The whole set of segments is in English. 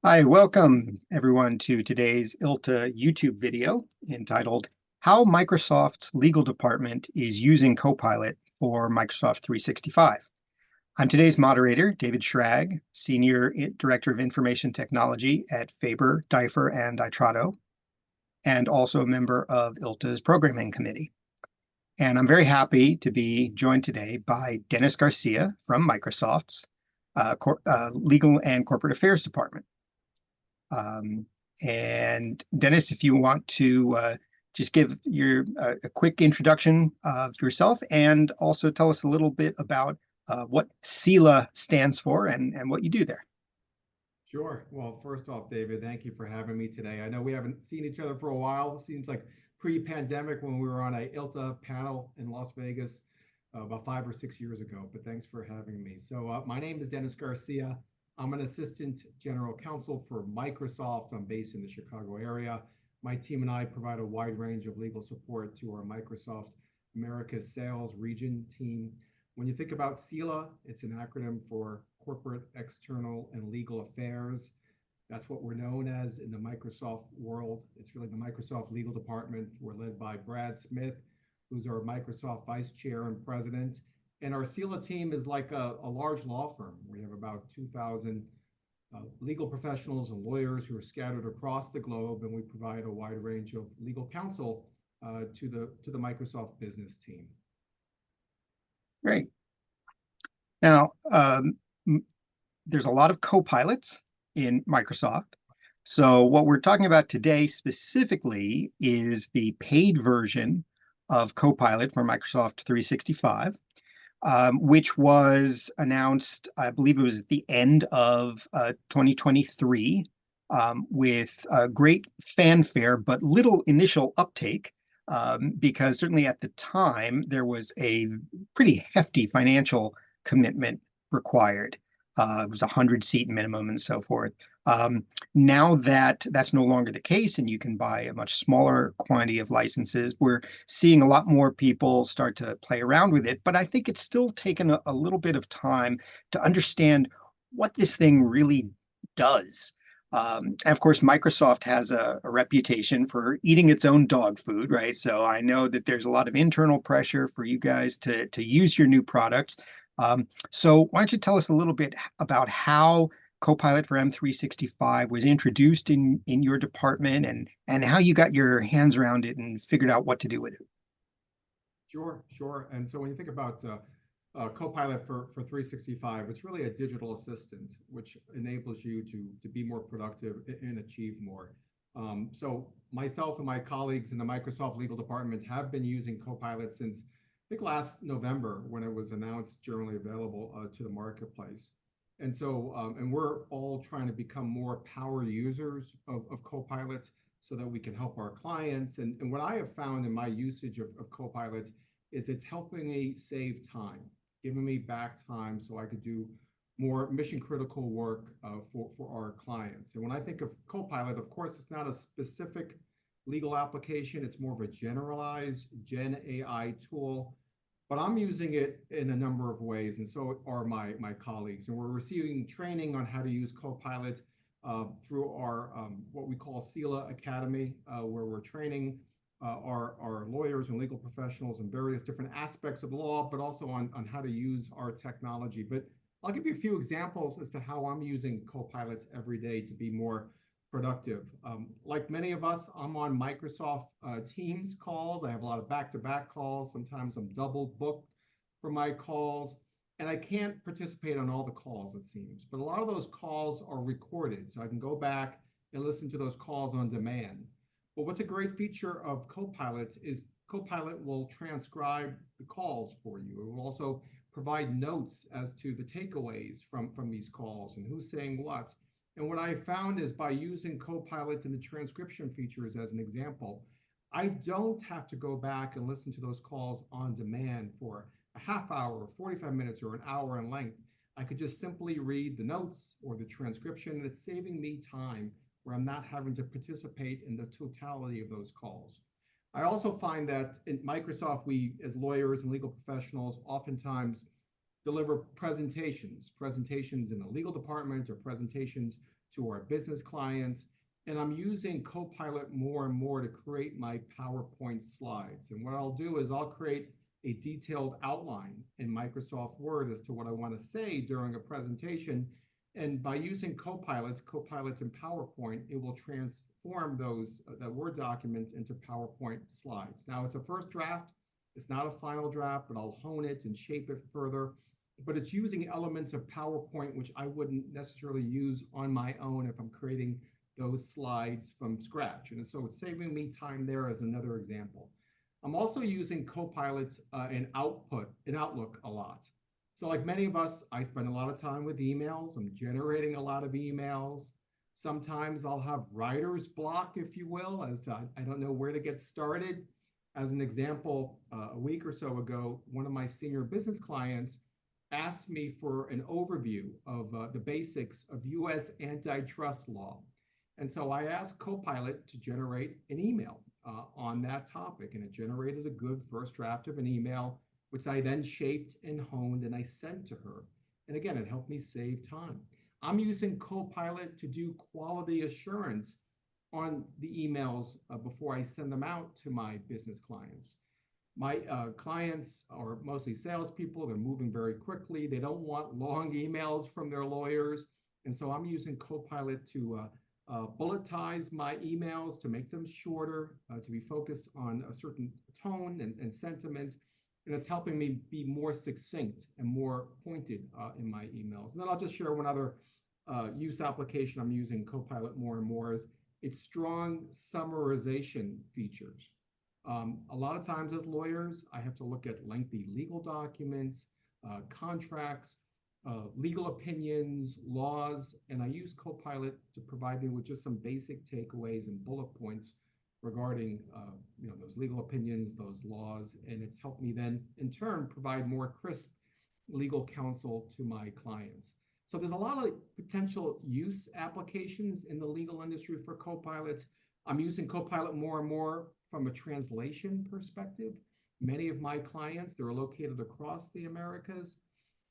Hi, welcome everyone to today's ILTA YouTube video entitled How Microsoft's Legal Department is Using Copilot for Microsoft 365. I'm today's moderator, David Schrag, Senior Director of Information Technology at Faber, Daeufer, and Itrato, and also a member of ILTA's Programming Committee. And I'm very happy to be joined today by Dennis Garcia from Microsoft's Legal and Corporate Affairs Department. And Dennis, if you want to just give a quick introduction of yourself and also tell us a little bit about what SELA stands for and what you do there. Sure. Well, first off, David, thank you for having me today. I know we haven't seen each other for a while. It seems like pre-pandemic when we were on a ILTA panel in Las Vegas about 5 or 6 years ago, but thanks for having me. So my name is Dennis Garcia. I'm an assistant general counsel for Microsoft. I'm based in the Chicago area. My team and I provide a wide range of legal support to our Microsoft Americas sales region team. When you think about SELA, it's an acronym for Corporate, External, and Legal Affairs. That's what we're known as in the Microsoft world. It's really the Microsoft Legal Department. We're led by Brad Smith, who's our Microsoft Vice Chair and President. And our SELA team is like a large law firm. We have about 2,000 legal professionals and lawyers who are scattered across the globe, and we provide a wide range of legal counsel to the Microsoft business team. Great. Now, there's a lot of copilots in Microsoft. So what we're talking about today specifically is the paid version of Copilot for Microsoft 365, which was announced, I believe it was at the end of 2023, with great fanfare, but little initial uptake, because certainly at the time, there was a pretty hefty financial commitment required. It was a 100-seat minimum and so forth. Now that that's no longer the case and you can buy a much smaller quantity of licenses, we're seeing a lot more people start to play around with it. But I think it's still taken a little bit of time to understand what this thing really does. And of course, Microsoft has a reputation for eating its own dog food, right? So I know that there's a lot of internal pressure for you guys to use your new products. So why don't you tell us a little bit about how Copilot for M365 was introduced in your department and how you got your hands around it and figured out what to do with it? Sure, sure. And so when you think about Copilot for 365, it's really a digital assistant, which enables you to be more productive and achieve more. So myself and my colleagues in the Microsoft legal department have been using Copilot since I think last November when it was announced generally available to the marketplace. And so, and we're all trying to become more power users of Copilot so that we can help our clients. And what I have found in my usage of Copilot is it's helping me save time, giving me back time so I could do more mission critical work for our clients. And when I think of Copilot, of course, it's not a specific legal application. It's more of a generalized Gen AI tool, but I'm using it in a number of ways, and so are my colleagues. And we're receiving training on how to use Copilot through our what we call SELA Academy, where we're training our lawyers and legal professionals in various different aspects of law, but also on how to use our technology. But I'll give you a few examples as to how I'm using Copilot every day to be more productive. Like many of us, I'm on Microsoft Teams calls. I have a lot of back-to-back calls. Sometimes I'm double booked for my calls, and I can't participate on all the calls, it seems. But a lot of those calls are recorded, so I can go back and listen to those calls on demand. But what's a great feature of Copilot is Copilot will transcribe the calls for you. It will also provide notes as to the takeaways from these calls and who's saying what. And what I found is by using Copilot and the transcription features as an example, I don't have to go back and listen to those calls on demand for a half hour, 45 minutes, or an hour in length. I could just simply read the notes or the transcription, and it's saving me time where I'm not having to participate in the totality of those calls. I also find that in Microsoft, we as lawyers and legal professionals oftentimes deliver presentations in the legal department or presentations to our business clients. And I'm using Copilot more and more to create my PowerPoint slides. And what I'll do is I'll create a detailed outline in Microsoft Word as to what I want to say during a presentation. And by using Copilot and PowerPoint, it will transform that Word document into PowerPoint slides. Now, it's a first draft. It's not a final draft, but I'll hone it and shape it further. But it's using elements of PowerPoint, which I wouldn't necessarily use on my own if I'm creating those slides from scratch. And so it's saving me time there as another example. I'm also using Copilot in Outlook a lot. So like many of us, I spend a lot of time with emails. I'm generating a lot of emails. Sometimes I'll have writer's block, if you will, as to I don't know where to get started. As an example, a week or so ago, one of my senior business clients asked me for an overview of the basics of US antitrust law. And so I asked Copilot to generate an email on that topic, and it generated a good first draft of an email, which I then shaped and honed and I sent to her. And again, it helped me save time. I'm using Copilot to do quality assurance on the emails before I send them out to my business clients. My clients are mostly salespeople. They're moving very quickly. They don't want long emails from their lawyers. And so I'm using Copilot to bulletize my emails, to make them shorter, to be focused on a certain tone and sentiment. And it's helping me be more succinct and more pointed in my emails. And then I'll just share one other use application I'm using Copilot more and more is its strong summarization features. A lot of times as lawyers, I have to look at lengthy legal documents, contracts, legal opinions, laws, and I use Copilot to provide me with just some basic takeaways and bullet points regarding those legal opinions, those laws, and it's helped me then in turn provide more crisp legal counsel to my clients. So there's a lot of potential use applications in the legal industry for Copilot. I'm using Copilot more and more from a translation perspective. Many of my clients, they're located across the Americas.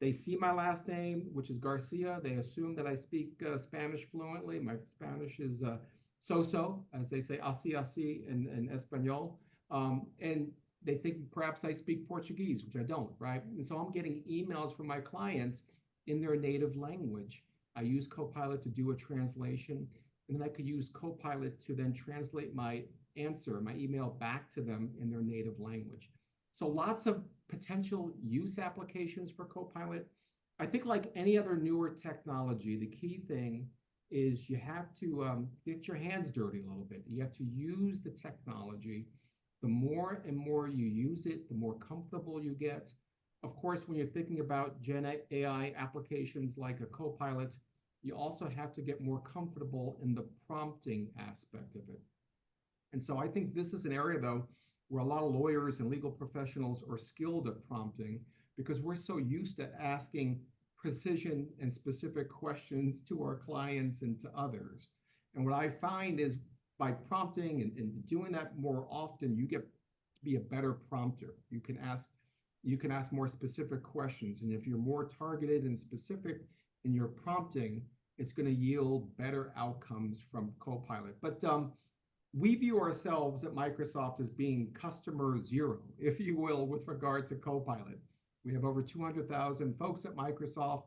They see my last name, which is Garcia. They assume that I speak Spanish fluently. My Spanish is so-so, as they say, así in Espanol. And they think perhaps I speak Portuguese, which I don't, right? And so I'm getting emails from my clients in their native language. I use Copilot to do a translation, and then I could use Copilot to then translate my answer, my email back to them in their native language. So lots of potential use applications for Copilot. I think like any other newer technology, the key thing is you have to get your hands dirty a little bit. You have to use the technology. The more and more you use it, the more comfortable you get. Of course, when you're thinking about Gen AI applications like a Copilot, you also have to get more comfortable in the prompting aspect of it. And so I think this is an area, though, where a lot of lawyers and legal professionals are skilled at prompting because we're so used to asking precision and specific questions to our clients and to others. And what I find is by prompting and doing that more often, you get to be a better prompter. You can ask more specific questions. And if you're more targeted and specific in your prompting, it's going to yield better outcomes from Copilot. But we view ourselves at Microsoft as being customer zero, if you will, with regard to Copilot. We have over 200,000 folks at Microsoft.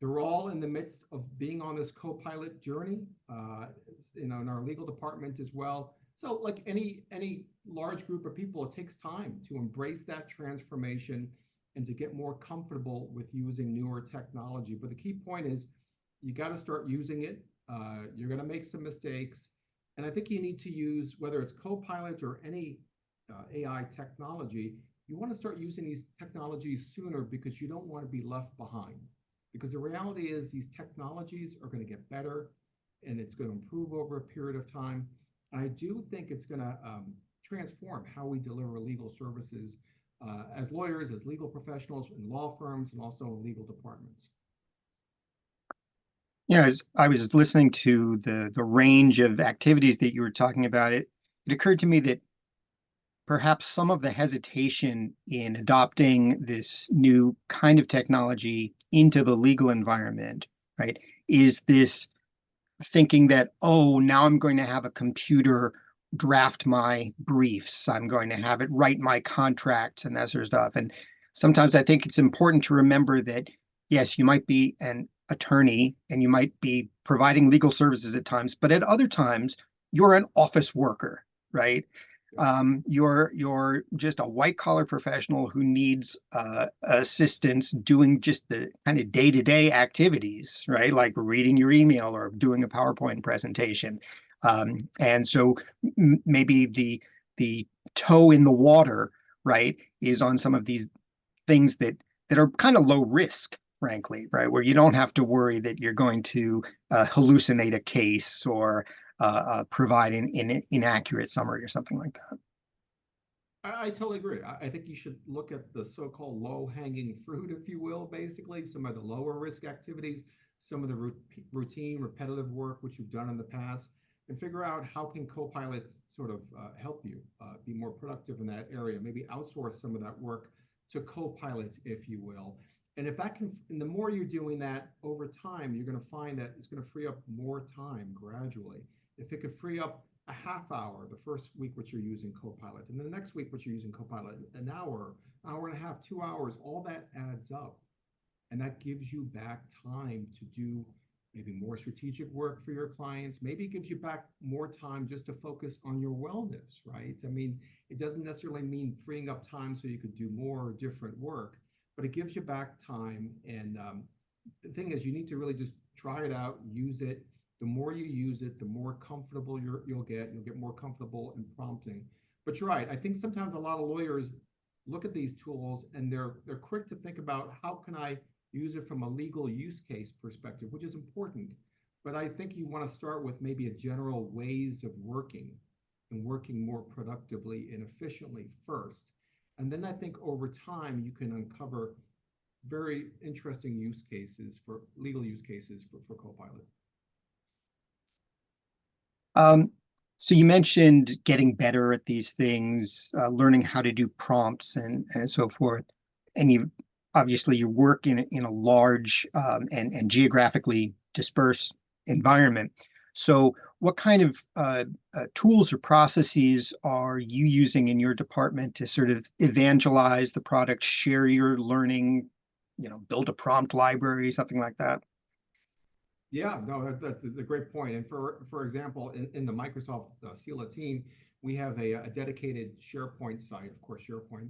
They're all in the midst of being on this Copilot journey, in our legal department as well. So like any large group of people, it takes time to embrace that transformation and to get more comfortable with using newer technology. But the key point is you got to start using it. You're going to make some mistakes. And I think you need to use, whether it's Copilot or any AI technology, you want to start using these technologies sooner because you don't want to be left behind. Because the reality is these technologies are going to get better and it's going to improve over a period of time. And I do think it's going to transform how we deliver legal services as lawyers, as legal professionals in law firms, and also in legal departments. Yeah, as I was listening to the range of activities that you were talking about, it occurred to me that perhaps some of the hesitation in adopting this new kind of technology into the legal environment, right, is this thinking that, oh, now I'm going to have a computer draft my briefs. I'm going to have it write my contracts and that sort of stuff. And sometimes I think it's important to remember that, yes, you might be an attorney and you might be providing legal services at times, but at other times, you're an office worker, right? You're just a white collar professional who needs assistance doing just the kind of day to day activities, right? Like reading your email or doing a PowerPoint presentation. And so maybe the toe in the water, right, is on some of these things that are kind of low risk, frankly, right, where you don't have to worry that you're going to hallucinate a case or provide an inaccurate summary or something like that. I totally agree. I think you should look at the so-called low-hanging fruit, if you will, basically, some of the lower risk activities, some of the routine, repetitive work which you've done in the past, and figure out how can Copilot sort of help you be more productive in that area. Maybe outsource some of that work to Copilot, if you will. And if that can, and the more you're doing that over time, you're going to find that it's going to free up more time gradually. If it could free up a half hour the first week which you're using Copilot, and the next week which you're using Copilot, an hour and a half, 2 hours, all that adds up. And that gives you back time to do maybe more strategic work for your clients. Maybe it gives you back more time just to focus on your wellness, right? I mean, it doesn't necessarily mean freeing up time so you could do more different work, but it gives you back time. And the thing is, you need to really just try it out, use it. The more you use it, the more comfortable you'll get. You'll get more comfortable in prompting. But you're right. I think sometimes a lot of lawyers look at these tools and they're quick to think about how can I use it from a legal use case perspective, which is important. But I think you want to start with maybe a general ways of working and working more productively and efficiently first. And then I think over time you can uncover very interesting use cases for legal use cases for Copilot. Um, so you mentioned getting better at these things, learning how to do prompts and so forth. And you obviously you work in a large and geographically dispersed environment. So what kind of tools or processes are you using in your department to sort of evangelize the product, share your learning, build a prompt library, something like that? Yeah, no, that's a great point. And for example, in the Microsoft Sila team, we have a dedicated SharePoint site, of course, SharePoint,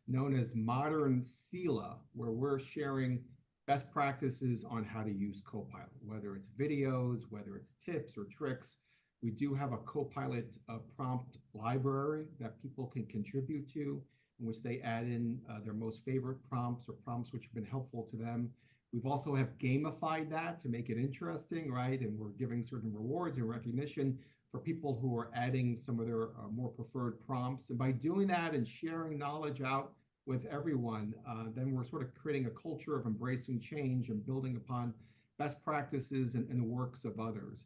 known as Modern Sila, where we're sharing best practices on how to use Copilot, whether it's videos, whether it's tips or tricks. We do have a Copilot prompt library that people can contribute to, in which they add in their most favorite prompts or prompts which have been helpful to them. We've also have gamified that to make it interesting, right? And we're giving certain rewards and recognition for people who are adding some of their more preferred prompts. And by doing that and sharing knowledge out with everyone, then we're sort of creating a culture of embracing change and building upon best practices and the works of others.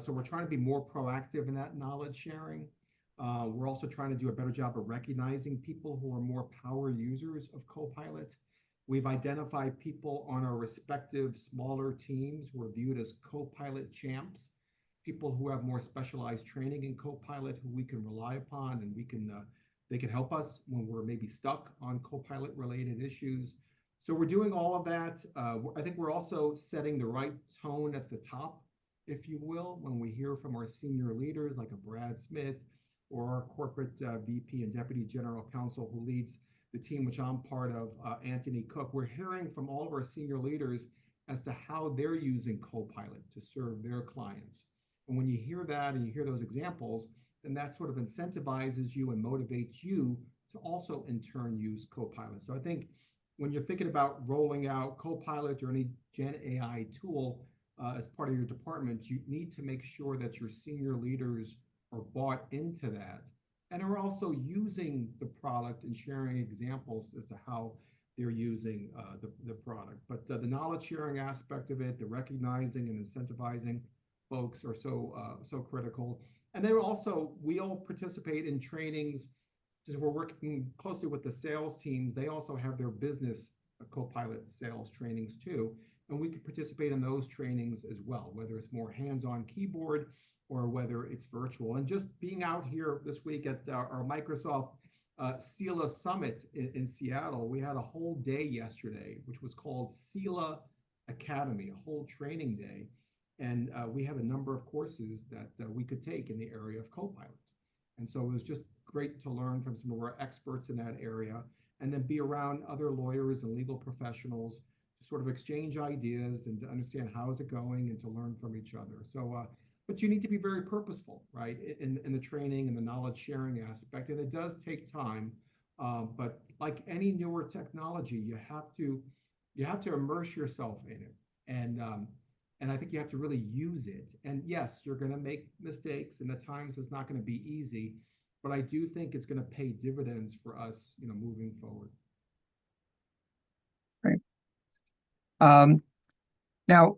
So we're trying to be more proactive in that knowledge sharing. We're also trying to do a better job of recognizing people who are more power users of Copilot. We've identified people on our respective smaller teams who are viewed as Copilot champs, people who have more specialized training in Copilot who we can rely upon and they can help us when we're maybe stuck on Copilot related issues. So we're doing all of that. I think we're also setting the right tone at the top, if you will, when we hear from our senior leaders like a Brad Smith or our corporate VP and Deputy General Counsel who leads the team which I'm part of, Anthony Cook. We're hearing from all of our senior leaders as to how they're using Copilot to serve their clients. And when you hear that and you hear those examples, then that sort of incentivizes you and motivates you to also in turn use Copilot. So I think when you're thinking about rolling out Copilot or any Gen AI tool as part of your department, you need to make sure that your senior leaders are bought into that and are also using the product and sharing examples as to how they're using the product. But the knowledge sharing aspect of it, the recognizing and incentivizing folks are so critical. And then also, we all participate in trainings. Since we're working closely with the sales teams, they also have their business Copilot sales trainings too. and we could participate in those trainings as well, whether it's more hands-on keyboard or whether it's virtual. And just being out here this week at our Microsoft SELA Summit in Seattle, we had a whole day yesterday, which was called SELA Academy, a whole training day. And we had a number of courses that we could take in the area of Copilot. And so it was just great to learn from some of our experts in that area, and then be around other lawyers and legal professionals to sort of exchange ideas and to understand how is it going and to learn from each other. So, but you need to be very purposeful, right, in the training and the knowledge sharing aspect. And it does take time, but like any newer technology, you have to immerse yourself in it. And I think you have to really use it. And yes, you're going to make mistakes, and at times it's not going to be easy, but I do think it's going to pay dividends for us, moving forward. Right. Now,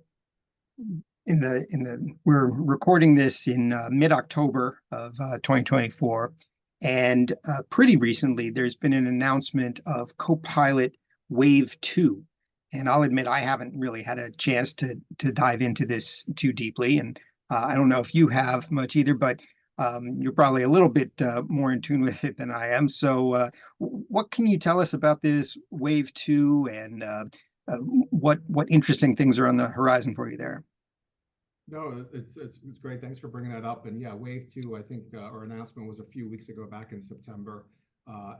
we're recording this in mid-October of 2024, and pretty recently there's been an announcement of Copilot Wave 2. And I'll admit I haven't really had a chance to dive into this too deeply, and I don't know if you have much either, but you're probably a little bit more in tune with it than I am. So what can you tell us about this Wave 2, and what interesting things are on the horizon for you there? No, it's great. Thanks for bringing that up. And yeah, Wave 2, I think our announcement was a few weeks ago, back in September.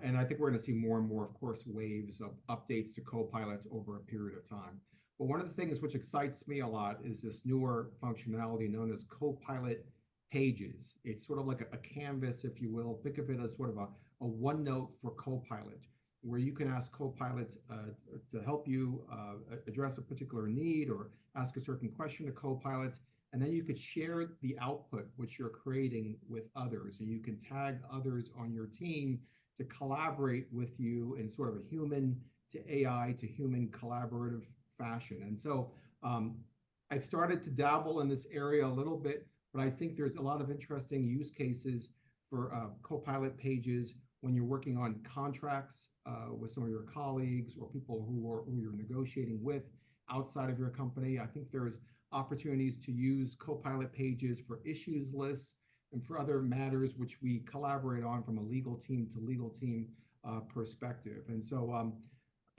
And I think we're going to see more and more, of course, waves of updates to Copilot over a period of time. But one of the things which excites me a lot is this newer functionality known as Copilot Pages. It's sort of like a canvas, if you will. Think of it as sort of a OneNote for Copilot, where you can ask Copilot to help you address a particular need or ask a certain question to Copilot. And then you could share the output which you're creating with others. And you can tag others on your team to collaborate with you in sort of a human to AI to human collaborative fashion. And so I've started to dabble in this area a little bit, but I think there's a lot of interesting use cases for Copilot Pages when you're working on contracts with some of your colleagues or people who you're negotiating with outside of your company. I think there's opportunities to use Copilot Pages for issues lists and for other matters which we collaborate on from a legal team to legal team perspective. And so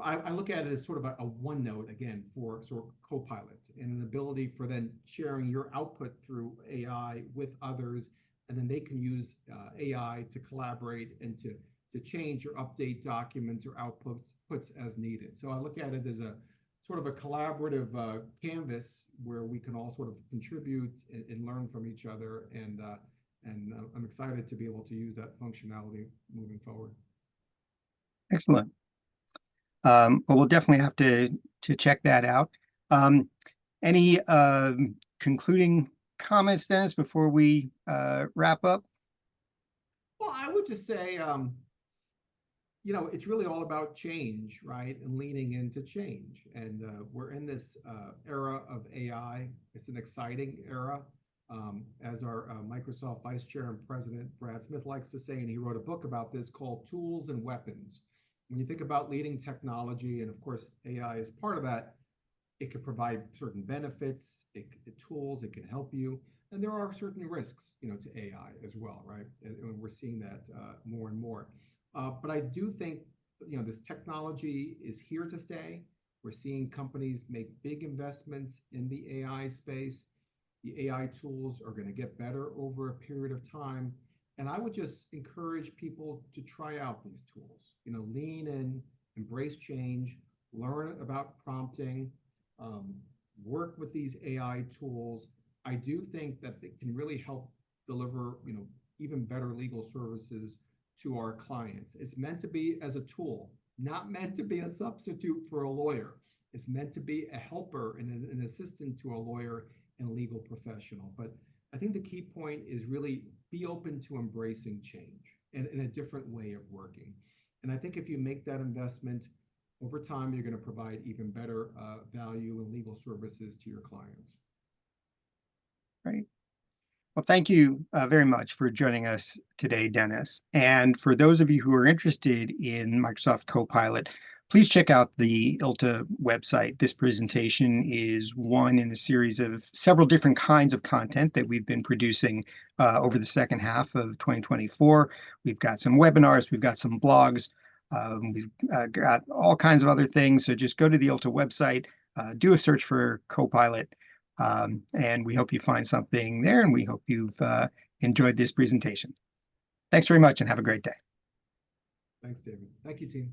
I look at it as sort of a OneNote, again, for sort of Copilot, and an ability for then sharing your output through AI with others, and then they can use AI to collaborate and to change or update documents or outputs as needed. So I look at it as a sort of a collaborative canvas where we can all sort of contribute and learn from each other. And I'm excited to be able to use that functionality moving forward. Excellent. Well, we'll definitely have to check that out. Any concluding comments, Dennis, before we wrap up? Well, I would just say, it's really all about change, right? And leaning into change. And we're in this era of AI. It's an exciting era. As our Microsoft Vice Chair and President Brad Smith likes to say, and he wrote a book about this called Tools and Weapons. When you think about leading technology, and of course AI is part of that, it can provide certain benefits, tools, it can help you, and there are certain risks, to AI as well, right? And we're seeing that more and more. But I do think, this technology is here to stay. We're seeing companies make big investments in the AI space. The AI tools are going to get better over a period of time. And I would just encourage people to try out these tools, lean in, embrace change, learn about prompting, work with these AI tools. I do think that they can really help deliver, even better legal services to our clients. It's meant to be as a tool, not meant to be a substitute for a lawyer. It's meant to be a helper and an assistant to a lawyer and a legal professional. But I think the key point is really be open to embracing change and in a different way of working. And I think if you make that investment, over time, you're going to provide even better value and legal services to your clients. Right. Well, thank you very much for joining us today, Dennis. And for those of you who are interested in Microsoft Copilot, please check out the ILTA website. This presentation is one in a series of several different kinds of content that we've been producing over the second half of 2024. We've got some webinars, we've got some blogs, we've got all kinds of other things. So just go to the ILTA website, do a search for Copilot, and we hope you find something there, and we hope you've enjoyed this presentation. Thanks very much and have a great day. Thanks, David. Thank you, team.